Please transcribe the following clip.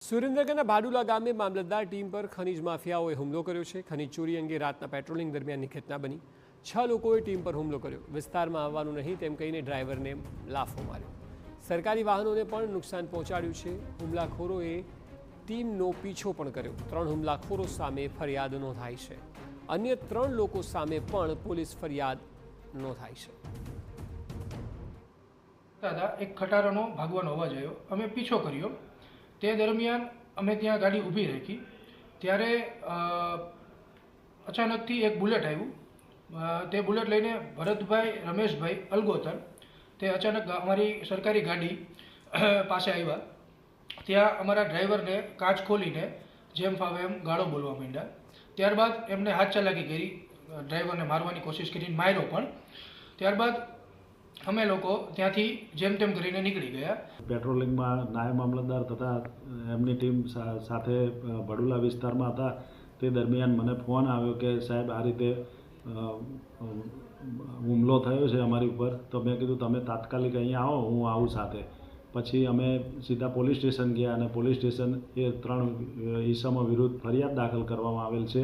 સુરેન્દ્રનગરના ભાડુલા ગામે મામલતદાર ટીમ પર ખનીજ માફિયાઓએ હુમલો કર્યો છે। ખનીજ ચોરી અંગે રાતના પેટ્રોલિંગ દરમિયાનની ઘટના બની। 6 લોકોએ ટીમ પર હુમલો કર્યો। વિસ્તારમાં આવવાનું નહીં તેમ કહીને ડ્રાઈવરને લાફો માર્યો। સરકારી વાહનોને પણ નુકસાન પહોંચાડ્યું છે। હુમલાખોરોએ ટીમનો પીછો પણ કર્યો। 3 હુમલાખોરો સામે ફરિયાદ નોંધાઈ છે। અન્ય 3 લોકો સામે પણ પોલીસ ફરિયાદ નોંધાઈ છે। દાદા એક ખટારાનો ભાગવાનો અવાજ આવ્યો। અમે પીછો કર્યો। તે દરમિયાન અમે ત્યાં ગાડી ઊભી રાખી ત્યારે અચાનકથી એક બુલેટ આવ્યું। તે બુલેટ લઈને ભરતભાઈ રમેશભાઈ અલગોતર તે અચાનક અમારી સરકારી ગાડી પાસે આવ્યા। ત્યાં અમારા ડ્રાઈવરને કાચ ખોલીને જેમ ફાવે એમ ગાળો બોલવા માંડ્યા। ત્યારબાદ એમને હાથ ચાલાકી કરી, ડ્રાઈવરને મારવાની કોશિશ કરીને માર્યો પણ। ત્યારબાદ અમે લોકો ત્યાંથી જેમ તેમ કરીને નીકળી ગયા। પેટ્રોલિંગમાં નાયબ મામલતદાર તથા એમની ટીમ સાથે ભડુલા વિસ્તારમાં હતા। તે દરમિયાન મને ફોન આવ્યો કે સાહેબ આ રીતે હુમલો થયો છે અમારી ઉપર। તો મેં કીધું તમે તાત્કાલિક અહીંયા આવો, હું આવું સાથે। પછી અમે સીધા પોલીસ સ્ટેશન ગયા અને પોલીસ સ્ટેશન એ 3 ઈસમો વિરુદ્ધ ફરિયાદ દાખલ કરવામાં આવેલ છે।